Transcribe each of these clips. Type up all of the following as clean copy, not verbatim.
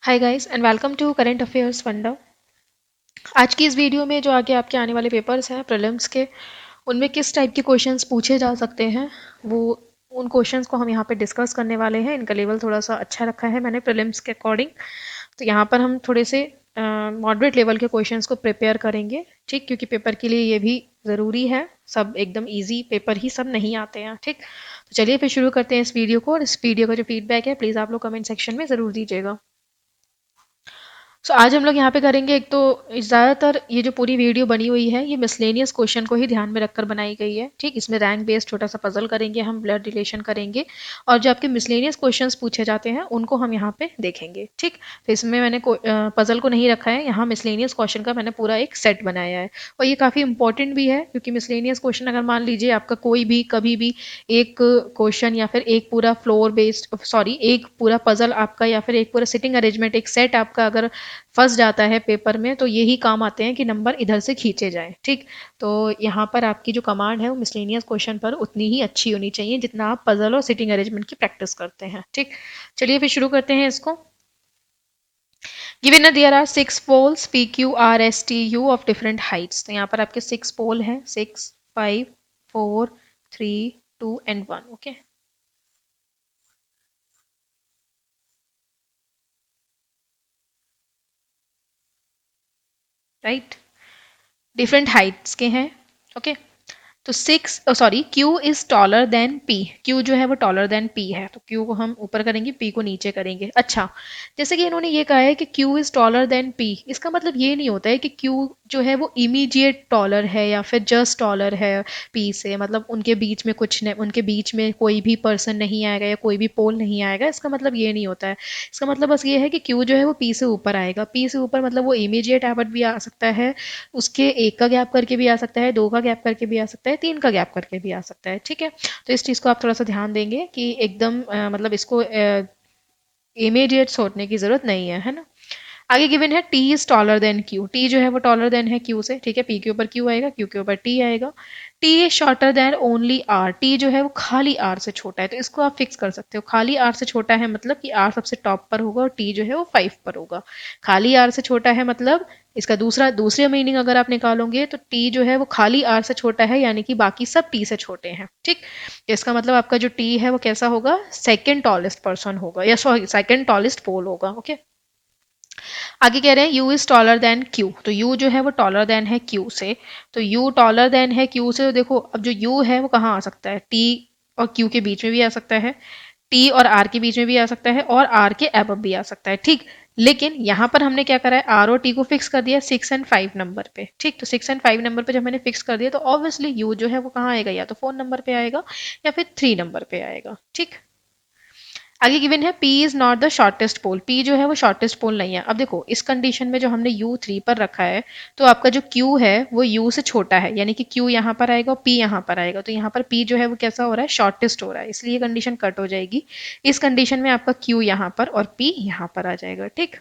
Hi guys and welcome to current affairs funda. आज की इस वीडियो में जो आगे आपके आने वाले पेपर्स हैं प्रीलिम्स के, उनमें किस टाइप के क्वेश्चंस पूछे जा सकते हैं वो उन क्वेश्चंस को हम यहाँ पे डिस्कस करने वाले हैं। इनका लेवल थोड़ा सा अच्छा रखा है मैंने प्रीलिम्स के अकॉर्डिंग। तो यहाँ पर हम थोड़े से मॉडरेट लेवल के क्वेश्चंस को प्रिपेयर करेंगे, ठीक, क्योंकि पेपर के लिए ये भी ज़रूरी है। सब एकदम इजी पेपर ही सब नहीं आते हैं, ठीक। तो चलिए फिर शुरू करते हैं इस वीडियो को, और इस वीडियो का जो फीडबैक है प्लीज़ आप लोग कमेंट सेक्शन में ज़रूर दीजिएगा। आज हम लोग यहाँ पे करेंगे, एक तो ज़्यादातर ये जो पूरी वीडियो बनी हुई है ये मिसलेनियस क्वेश्चन को ही ध्यान में रखकर बनाई गई है, ठीक। इसमें रैंक बेस्ड छोटा सा पजल करेंगे, हम ब्लड रिलेशन करेंगे, और जो आपके मिसलेनियस क्वेश्चंस पूछे जाते हैं उनको हम यहाँ पे देखेंगे, ठीक। तो इसमें मैंने पजल को नहीं रखा है, यहाँ मिसलेनियस क्वेश्चन का मैंने पूरा एक सेट बनाया है। और ये काफ़ी इंपॉर्टेंट भी है, क्योंकि मिसलेनियस क्वेश्चन अगर मान लीजिए आपका कोई भी कभी भी एक क्वेश्चन या फिर एक पूरा फ्लोर बेस्ड एक पूरा पजल आपका या फिर एक पूरा सिटिंग अरेंजमेंट एक सेट आपका अगर फंस जाता है पेपर में, तो यही काम आते हैं कि नंबर इधर से खींचे जाएं, ठीक। तो यहाँ पर आपकी जो कमांड है वो मिसलेनियस क्वेश्चन पर उतनी ही अच्छी होनी चाहिए जितना आप पजल और सिटिंग अरेंजमेंट की प्रैक्टिस करते हैं, ठीक। चलिए फिर शुरू करते हैं इसको। Given there are 6 poles P Q R S T U of different heights. तो यहाँ पर आपके 6 पोल हैं, 6 5 4 3 2 and 1, okay. Right, different Heights के हैं, ओके। तो Q is taller than P. Q जो है वो टॉलर देन पी है, तो क्यू को हम ऊपर करेंगे, पी को नीचे करेंगे। अच्छा, जैसे कि इन्होंने ये कहा है कि Q is taller than P, इसका मतलब ये नहीं होता है कि क्यू जो है वो इमीडिएट टॉलर है या फिर जस्ट टॉलर है पी से, मतलब उनके बीच में कुछ नहीं, उनके बीच में कोई भी पर्सन नहीं आएगा या कोई भी पोल नहीं आएगा, इसका मतलब ये नहीं होता है। इसका मतलब बस ये है कि क्यू जो है वो पी से ऊपर आएगा। पी से ऊपर मतलब वो इमीडिएट एबट भी आ सकता है, उसके एक का गैप करके भी आ सकता है, दो का गैप करके भी आ सकता है, तीन का गैप करके भी आ सकता है, ठीक है। तो इस चीज़ को आप थोड़ा सा ध्यान देंगे कि एकदम मतलब इसको इमीडिएट सोचने की जरूरत नहीं है ना। आगे गिवन है T is taller than Q. T जो है वो टॉलर देन है क्यू से, ठीक है। पी के ऊपर क्यू आएगा, क्यू के ऊपर टी आएगा। T is shorter than only R. T जो है वो खाली आर से छोटा है, तो इसको आप फिक्स कर सकते हो। खाली आर से छोटा है मतलब कि आर सबसे टॉप पर होगा और टी जो है वो 5 पर होगा। खाली आर से छोटा है मतलब इसका दूसरे मीनिंग अगर आप निकालोगे तो टी जो है वो खाली आर से छोटा है, यानी कि बाकी सब टी से छोटे हैं, ठीक। इसका मतलब आपका जो टी है वो कैसा होगा, सेकेंड टॉलेस्ट पर्सन होगा, या सॉरी सेकेंड टॉलेस्ट पोल होगा, ओके। आगे कह रहे हैं u is taller than q। तो u जो है वो टॉलर देन है q से। तो u टॉलर देन है q से, तो देखो अब जो u है वो कहाँ आ सकता है, t और q के बीच में भी आ सकता है, t और r के बीच में भी आ सकता है, और r के अबव भी आ सकता है, ठीक। लेकिन यहाँ पर हमने क्या करा है, r और t को फिक्स कर दिया 6 एंड 5 नंबर पे, ठीक। तो 6 एंड 5 नंबर पे जब मैंने फिक्स कर दिया तो ऑब्वियसली u जो है वो कहाँ आएगा, या तो 4 नंबर पे आएगा या फिर 3 नंबर पे आएगा, ठीक। आगे गिवन है P is not the shortest pole. P जो है वो शॉर्टेस्ट पोल नहीं है। अब देखो इस कंडीशन में जो हमने U3 पर रखा है, तो आपका जो Q है वो U से छोटा है, यानी कि Q यहाँ पर आएगा और P यहाँ पर आएगा, तो यहाँ पर P जो है वो कैसा हो रहा है, शॉर्टेस्ट हो रहा है, इसलिए कंडीशन कट हो जाएगी। इस कंडीशन में आपका Q यहाँ पर और P यहाँ पर आ जाएगा, ठीक।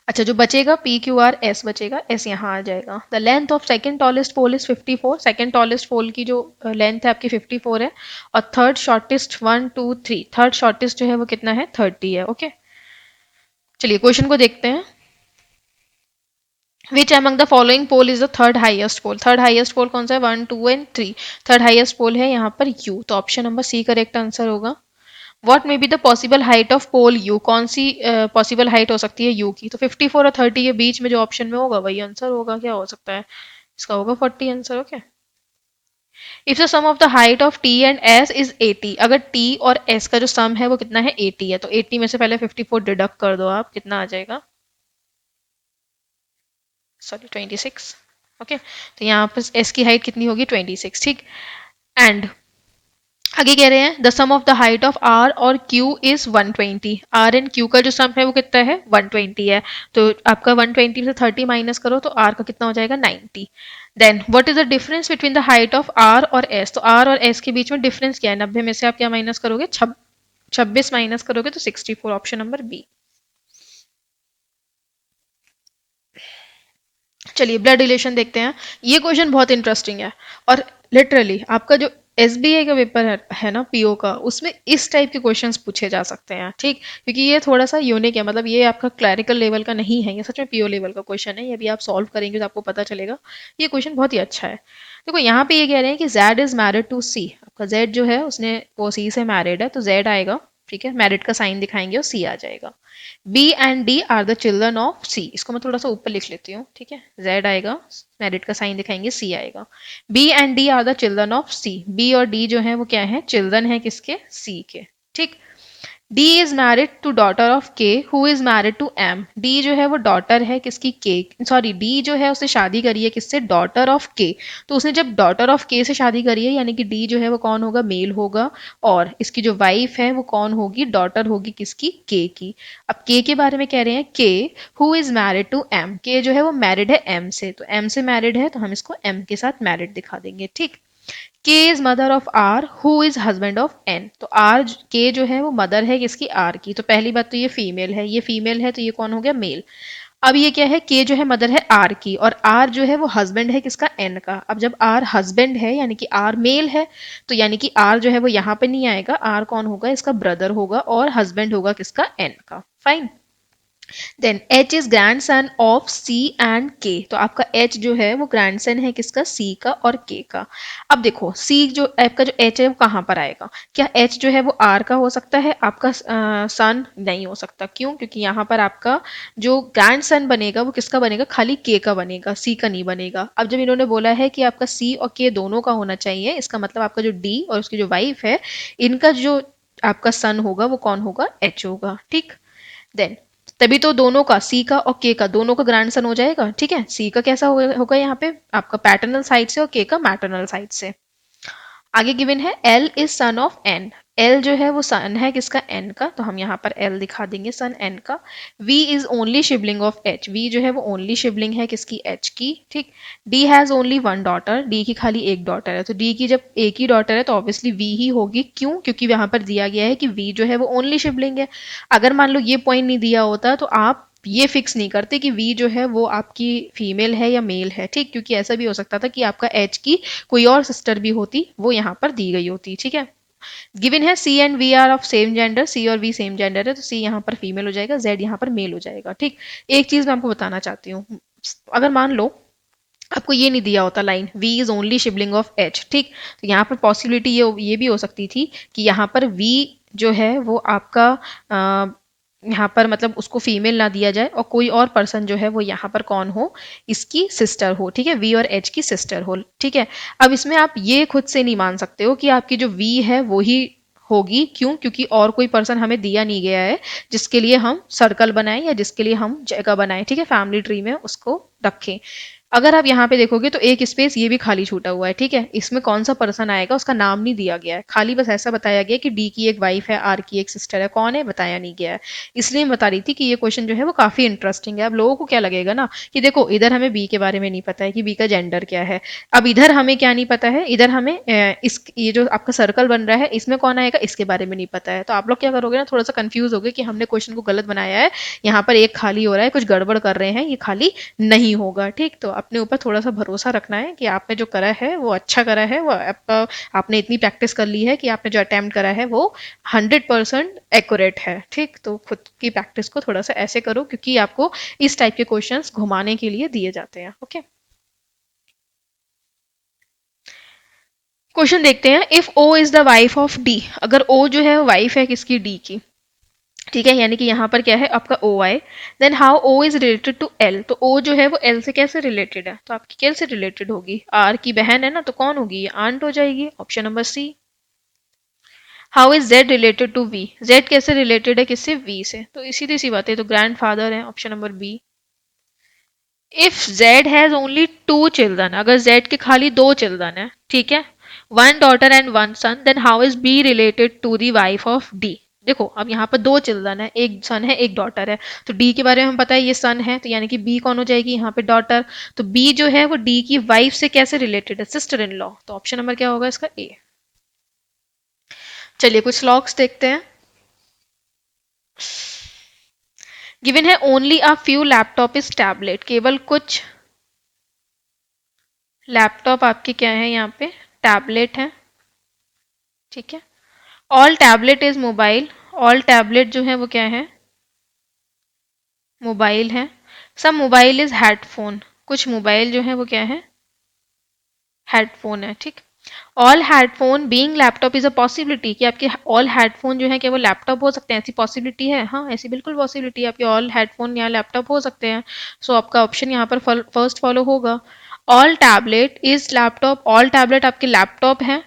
अच्छा, जो बचेगा पी क्यू आर एस बचेगा, एस यहाँ आ जाएगा। The length of second tallest pole is 54। Second tallest pole की जो लेंथ है आपकी 54 है, और थर्ड शॉर्टेस्ट 1 2 3, थर्ड शॉर्टेस्ट जो है वो कितना है, 30 है, ओके। चलिए क्वेश्चन को देखते हैं। Which among the following pole is the third highest pole. Third highest pole कौन सा है, 1 2 एंड 3। थर्ड हाइएस्ट पोल है यहाँ पर यू, तो option number C correct answer होगा। What may be the possible height of pole U. कौन सी पॉसिबल हाइट हो सकती है यू की, तो 54 और 30 के बीच में जो ऑप्शन में होगा वही आंसर होगा। क्या हो सकता है, इसका होगा 40 answer, okay. If the sum of the height of T and S is 80। अगर टी और एस का जो सम है वो कितना है, 80 है, तो 80 में से पहले 54 डिडक्ट कर दो आप, कितना आ जाएगा, सॉरी 26, ओके। तो यहाँ पर एस की हाइट कितनी होगी, 26, ठीक। एंड आगे कह रहे हैं the sum of the height of R और Q is 120। R and Q का जो सम है वो कितना है, 120 है। तो आपका 120 से 30 माइनस करो तो आर का कितना हो जाएगा, 90। Then what is the difference between the height of R और एस। तो आर और एस के बीच में डिफरेंस क्या है, 90 में से आप क्या माइनस करोगे, 26 माइनस करोगे तो 64, ऑप्शन नंबर बी। चलिए ब्लड रिलेशन देखते हैं। ये क्वेश्चन बहुत इंटरेस्टिंग है, और लिटरली आपका जो एसबीआई का पेपर है ना पीओ का, उसमें इस टाइप के क्वेश्चंस पूछे जा सकते हैं, ठीक, क्योंकि ये थोड़ा सा यूनिक है, मतलब ये आपका क्लैरिकल लेवल का नहीं है, ये सच में पीओ लेवल का क्वेश्चन है, ये भी आप सॉल्व करेंगे तो आपको पता चलेगा। ये क्वेश्चन बहुत ही अच्छा है। देखो यहाँ पे ये कह रहे हैं कि जेड इज मैरिड टू सी, आपका जेड जो है उसने वो सी से मैरिड है, तो जेड आएगा, ठीक है, मैरिड का साइन दिखाएंगे और सी आ जाएगा। B and D are the children of C, इसको मैं थोड़ा सा ऊपर लिख लेती हूँ, ठीक है, जेड आएगा, मैरिड का साइन दिखाएंगे, सी आएगा। B and D are the children of C, B और डी जो है वो क्या है, चिल्ड्रन है किसके, सी के, ठीक। D is married to daughter of K who is married to M, D जो है वो डॉटर है किसकी, के, सॉरी डी जो है उसने शादी करी है किससे, डॉटर ऑफ के, तो उसने जब डॉटर ऑफ के से शादी करी है यानी कि डी जो है वो कौन होगा, मेल होगा, और इसकी जो वाइफ है वो कौन होगी, डॉटर होगी किसकी, के की। अब के बारे में कह रहे हैं, K who is married to M, K जो है वो मैरिड है एम से, तो एम से मैरिड है तो हम इसको एम के साथ मैरिड दिखा देंगे, ठीक। K is mother of R who is husband of N, तो आर के जो है वो मदर है किसकी, आर की, तो पहली बात तो ये फीमेल है, ये फीमेल है तो ये कौन हो गया, मेल। अब ये क्या है, के जो है मदर है आर की, और आर जो है वो हस्बैंड है किसका, एन का। अब जब आर हस्बैंड है यानी कि आर मेल है, तो यानी कि आर जो है वो यहाँ पे नहीं आएगा, आर कौन होगा, इसका ब्रदर होगा, और हस्बैंड होगा किसका, एन का, fine. Then H is grandson of C and K, तो आपका एच जो है वो ग्रैंड सन है किसका, सी का और के का। अब देखो सी जो आपका जो एच है वो कहाँ पर आएगा, क्या एच जो है वो आर का हो सकता है, आपका सन नहीं हो सकता, क्यों, क्योंकि यहाँ पर आपका जो ग्रैंड सन बनेगा वो किसका बनेगा, खाली के का बनेगा, सी का नहीं बनेगा। अब जब इन्होंने बोला है कि आपका सी और के दोनों का होना चाहिए, इसका मतलब आपका जो डी और उसकी जो वाइफ है, इनका जो आपका सन होगा वो कौन होगा, एच होगा, ठीक। देन तभी तो दोनों का, सी का और के का, दोनों का ग्रैंड सन हो जाएगा, ठीक है। सी का कैसा होगा यहाँ पे, आपका पैटर्नल साइड से, और के का मैटरनल साइड से। आगे गिवन है L is son of N, L जो है वो सन है किसका, एन का, तो हम यहाँ पर एल दिखा देंगे, सन एन का। V is only sibling of H, V जो है वो ओनली शिबलिंग है किसकी, एच की, ठीक। D has only one daughter, D की खाली एक डॉटर है, तो डी की जब एक ही डॉटर है तो ऑब्वियसली वी ही होगी, क्यों, क्योंकि यहाँ पर दिया गया है कि वी जो है वो ओनली शिबलिंग है। अगर मान लो ये पॉइंट नहीं दिया होता तो आप ये फिक्स नहीं करते कि वी जो है वो आपकी फीमेल है या मेल है, ठीक, क्योंकि ऐसा भी हो सकता था कि आपका एच की कोई और सिस्टर भी होती, वो यहाँ पर दी गई होती, ठीक है। गिवन है C and V are of same gender, C और वी सेम जेंडर है, तो सी यहाँ पर फीमेल हो जाएगा, जेड यहाँ पर मेल हो जाएगा, ठीक। एक चीज मैं आपको बताना चाहती हूँ, अगर मान लो आपको ये नहीं दिया होता line v is only sibling of h, ठीक, तो यहाँ पर पॉसिबिलिटी ये भी हो सकती थी कि यहाँ पर v जो है वो आपका यहाँ पर मतलब उसको फीमेल ना दिया जाए और कोई और पर्सन जो है वो यहाँ पर कौन हो, इसकी सिस्टर हो, ठीक है, v और h की सिस्टर हो, ठीक है। अब इसमें आप ये खुद से नहीं मान सकते हो कि आपकी जो v है वो ही होगी, क्यों, क्योंकि और कोई पर्सन हमें दिया नहीं गया है जिसके लिए हम सर्कल बनाएं या जिसके लिए हम जगह बनाएं, ठीक है, फैमिली ट्री में उसको रखें। अगर आप यहाँ पे देखोगे तो एक स्पेस ये भी खाली छूटा हुआ है, ठीक है, इसमें कौन सा पर्सन आएगा उसका नाम नहीं दिया गया है, खाली बस ऐसा बताया गया कि डी की एक वाइफ है, आर की एक सिस्टर है, कौन है बताया नहीं गया है। इसलिए मैं बता रही थी कि ये क्वेश्चन जो है वो काफी इंटरेस्टिंग है। अब लोगों को क्या लगेगा ना कि देखो इधर हमें बी के बारे में नहीं पता है कि बी का जेंडर क्या है, अब इधर हमें क्या नहीं पता है, इधर हमें इस ये जो आपका सर्कल बन रहा है इसमें कौन आएगा, इसके बारे में नहीं पता है, तो आप लोग क्या करोगे ना, थोड़ा सा कंफ्यूज हो गए कि हमने क्वेश्चन को गलत बनाया है, यहाँ पर एक खाली हो रहा है, कुछ गड़बड़ कर रहे हैं, ये खाली नहीं होगा, ठीक। तो अपने ऊपर थोड़ा सा भरोसा रखना है कि आपने जो करा है वो अच्छा करा है, वो आपने इतनी प्रैक्टिस कर ली है कि आपने जो अटेम्प्ट करा है वो 100% एक्यूरेट है, ठीक। तो खुद की प्रैक्टिस को थोड़ा सा ऐसे करो क्योंकि आपको इस टाइप के क्वेश्चंस घुमाने के लिए दिए जाते हैं, ओके। क्वेश्चन देखते हैं, if O is the wife of D, अगर ओ जो है वाइफ है किसकी, डी की, ठीक है, यानी कि यहाँ पर क्या है आपका O I, then how O is related to L, तो ओ जो है वो एल से कैसे रिलेटेड है, तो आपकी कैसे रिलेटेड होगी, आर की बहन है ना, तो कौन होगी, ये आंट हो जाएगी, option number C. How is Z related to V, Z कैसे रिलेटेड है किससे, वी से, तो सीधी सी बात है, तो ग्रैंड फादर है, option number B. If Z has only two children, अगर जेड के खाली दो चिल्ड्रन है, ठीक है, one daughter and one son, then how is B related to the wife of D. देखो अब यहाँ पर दो चिल्ड्रन है, एक सन है एक डॉटर है, तो डी के बारे में हम पता है ये सन है, तो यानी कि बी कौन हो जाएगी यहाँ पे, डॉटर, तो बी जो है वो डी की वाइफ से कैसे रिलेटेड है, सिस्टर इन लॉ, तो ऑप्शन नंबर क्या होगा इसका, ए। चलिए कुछ लॉक्स देखते हैं। गिवन है only a few laptop is tablet, केवल कुछ लैपटॉप आपके क्या है यहाँ पे, टैबलेट है, ठीक है। All tablet is mobile, all tablet जो है वो क्या है, मोबाइल है। सम मोबाइल इज हेडफोन, कुछ मोबाइल जो है वो क्या है, हेडफोन है। ठीक। All headphone being laptop is a possibility, कि आपके ऑल हेडफोन जो है क्या वो लैपटॉप हो सकते हैं, ऐसी पॉसिबिलिटी है? हाँ, ऐसी बिल्कुल पॉसिबिलिटी है, आपके ऑल हेडफोन या लैपटॉप हो सकते हैं। सो आपका ऑप्शन यहाँ पर फर्स्ट फॉलो होगा। All tablet is laptop, all tablet आपके लैपटॉप है,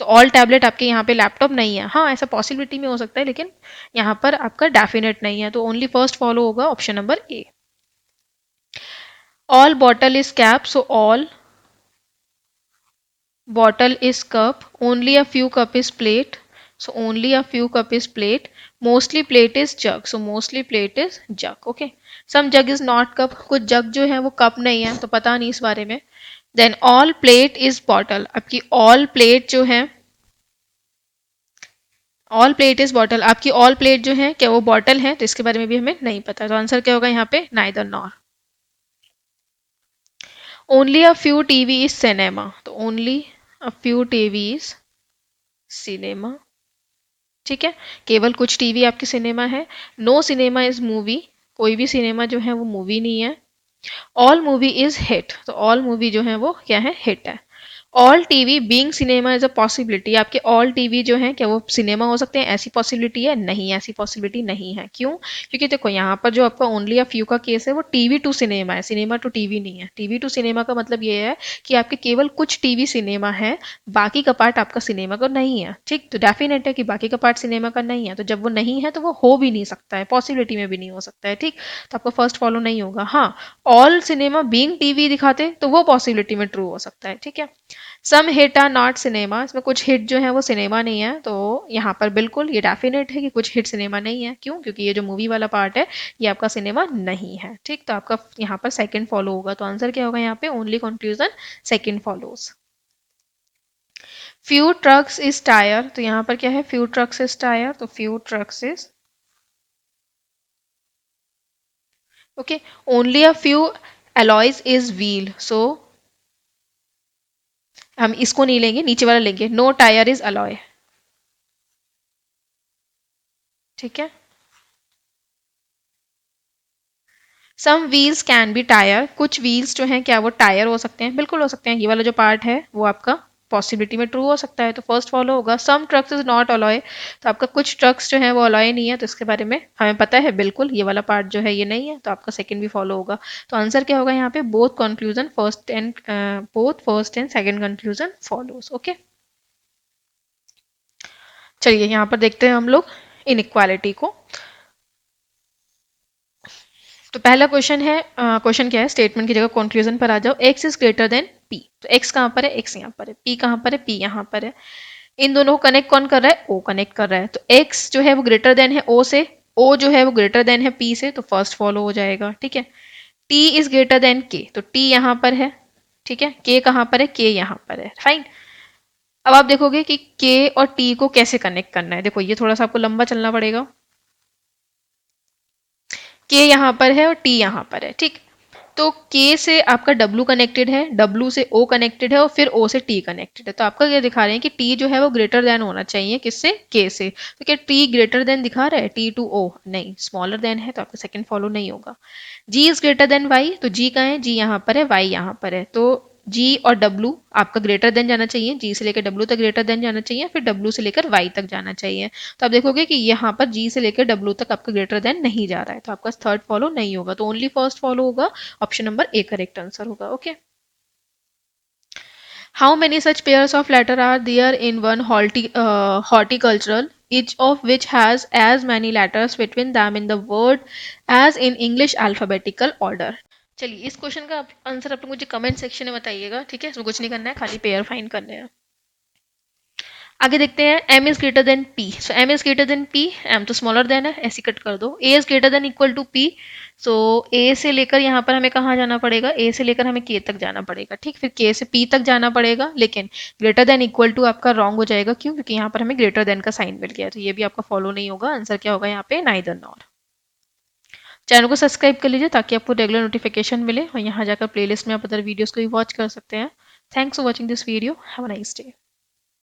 तो ऑल टैबलेट आपके यहाँ पे लैपटॉप नहीं है। हाँ, ऐसा पॉसिबिलिटी में हो सकता है, लेकिन यहाँ पर आपका डेफिनेट नहीं है, तो ओनली फर्स्ट फॉलो होगा option number A. All bottle is cap, so all bottle is cup, only a few cup is plate, so only a few cup is plate, mostly plate is jug, so mostly plate is jug, okay. Some jug is not cup, कुछ जग जो है वो cup नहीं है, तो पता नहीं इस बारे में। Then all plate is bottle, आपकी all plate जो है, all plate is bottle, आपकी all plate जो है क्या वो बॉटल है, तो इसके बारे में भी हमें नहीं पता, तो आंसर क्या होगा यहाँ पे, neither nor। only a few TV is cinema, तो only a few TV is cinema, ठीक है। केवल कुछ टीवी आपके सिनेमा है। नो सिनेमा इज मूवी, कोई भी सिनेमा जो है वो मूवी नहीं है। ऑल मूवी इज हिट, तो ऑल मूवी जो है वो क्या है, हिट है। All TV being cinema is a possibility, आपके ऑल टीवी जो है क्या वो सिनेमा हो सकते हैं, ऐसी पॉसिबिलिटी है? नहीं, ऐसी पॉसिबिलिटी नहीं है। क्यों? क्योंकि देखो यहाँ पर जो आपका ओनली अ फ्यू का केस है वो टीवी टू सिनेमा है, सिनेमा टू टीवी नहीं है। टीवी टू सिनेमा का मतलब ये है कि आपके केवल कुछ टीवी सिनेमा है, बाकी का पार्ट आपका सिनेमा का नहीं है। ठीक, तो डेफिनेट है कि बाकी का पार्ट सिनेमा का नहीं है, तो जब वो नहीं है तो वो हो भी नहीं सकता है, पॉसिबिलिटी में भी नहीं हो सकता है। ठीक, तो आपका फर्स्ट फॉलो नहीं होगा। हाँ, ऑल सिनेमा बीइंग टीवी दिखाते तो वो पॉसिबिलिटी में ट्रू हो सकता है। ठीक है। सम हिट आर नॉट सिनेमा, इसमें कुछ हिट जो है वो सिनेमा नहीं है, तो यहाँ पर बिल्कुल ये डेफिनेट है कि कुछ हिट सिनेमा नहीं है। क्यों? क्योंकि ये जो मूवी वाला पार्ट है ये आपका सिनेमा नहीं है। ठीक, तो आपका यहाँ पर सेकंड फॉलो होगा, तो आंसर क्या होगा यहाँ पे, only conclusion second follows. Few trucks is tyre, तो यहाँ पर क्या है, फ्यू ट्रक्स इज टायर, तो few trucks is okay. Only a few alloys is wheel, so हम इसको नहीं लेंगे, नीचे वाला लेंगे। नो टायर इज अलॉय, ठीक है। सम व्हील्स कैन बी टायर, कुछ व्हील्स जो हैं क्या वो टायर हो सकते हैं, बिल्कुल हो सकते हैं। ये वाला जो पार्ट है वो आपका पॉसिबिलिटी में ट्रू हो सकता है, तो फर्स्ट फॉलो होगा। सम ट्रक्स इज नॉट अलॉय, तो आपका कुछ ट्रक्स जो है वो अलॉय नहीं है, तो इसके बारे में हमें पता है बिल्कुल ये वाला पार्ट जो है ये नहीं है, तो आपका सेकंड भी फॉलो होगा। तो आंसर क्या होगा यहाँ पे, both conclusion both first and second conclusion follows, okay. चलिए यहाँ पर देखते हैं हम लोग इनइक्वालिटी को। तो पहला क्वेश्चन है, क्वेश्चन क्या है, स्टेटमेंट की जगह कंक्लूजन पर आ जाओ। x is greater than p, तो x कहाँ पर है, x यहाँ पर है। p कहाँ पर है, p यहाँ पर है। इन दोनों को कनेक्ट कौन कर रहा है, o कनेक्ट कर रहा है। तो x जो है वो ग्रेटर देन है o से, o जो है वो ग्रेटर देन है p से, तो फर्स्ट फॉलो हो जाएगा। ठीक है। t is greater then k, तो t यहाँ पर है, ठीक है। k कहाँ पर है, k यहाँ पर है, फाइन। अब आप देखोगे कि k और t को कैसे कनेक्ट करना है। देखो ये थोड़ा सा आपको लंबा चलना पड़ेगा। k यहाँ पर है और t यहाँ पर है, ठीक। तो k से आपका w कनेक्टेड है, w से o कनेक्टेड है और फिर o से t कनेक्टेड है। तो आपका ये दिखा रहे हैं कि t जो है वो ग्रेटर देन होना चाहिए किससे, k से। तो क्या t ग्रेटर देन दिखा रहा है, t टू o नहीं, स्मॉलर देन है, तो आपका सेकंड फॉलो नहीं होगा। g is greater then y, तो g कहाँ है, g यहाँ पर है, y यहाँ पर है। तो g और w आपका ग्रेटर देन जाना चाहिए, g से लेकर w तक ग्रेटर देन जाना चाहिए, फिर w से लेकर y तक जाना चाहिए। तो आप देखोगे कि यहाँ पर g से लेकर w तक आपका ग्रेटर देन नहीं जा रहा है, तो आपका थर्ड फॉलो नहीं होगा, तो ओनली फर्स्ट फॉलो होगा, option number A correct answer होगा, okay. How many such pairs of letter are there in one horticultural, each of which has as many letters between them in the word as in English alphabetical order। चलिए इस question का answer आप लोग मुझे comment section में बताइएगा, ठीक है। इसमें कुछ नहीं करना है, खाली पेयर फाइंड करने हैं। आगे देखते हैं, m is greater than p, so m is greater than p, m तो स्मॉलर देन है, ऐसे कट कर दो। a is greater than equal to p, so a से लेकर यहाँ पर हमें कहाँ जाना पड़ेगा, a से लेकर हमें k तक जाना पड़ेगा, ठीक। फिर k से p तक जाना पड़ेगा, लेकिन ग्रेटर देन इक्वल टू आपका रॉन्ग हो जाएगा। क्यों? क्योंकि यहाँ पर हमें ग्रेटर देन का साइन मिल गया, तो ये भी आपका फॉलो नहीं होगा। आंसर क्या होगा यहाँ पे, नाइदर नॉर। चैनल को सब्सक्राइब कर लीजिए ताकि आपको रेगुलर नोटिफिकेशन मिले, और यहाँ जाकर प्लेलिस्ट में आप अदर वीडियोस को भी वॉच कर सकते हैं। Thanks for watching this video, have a nice day.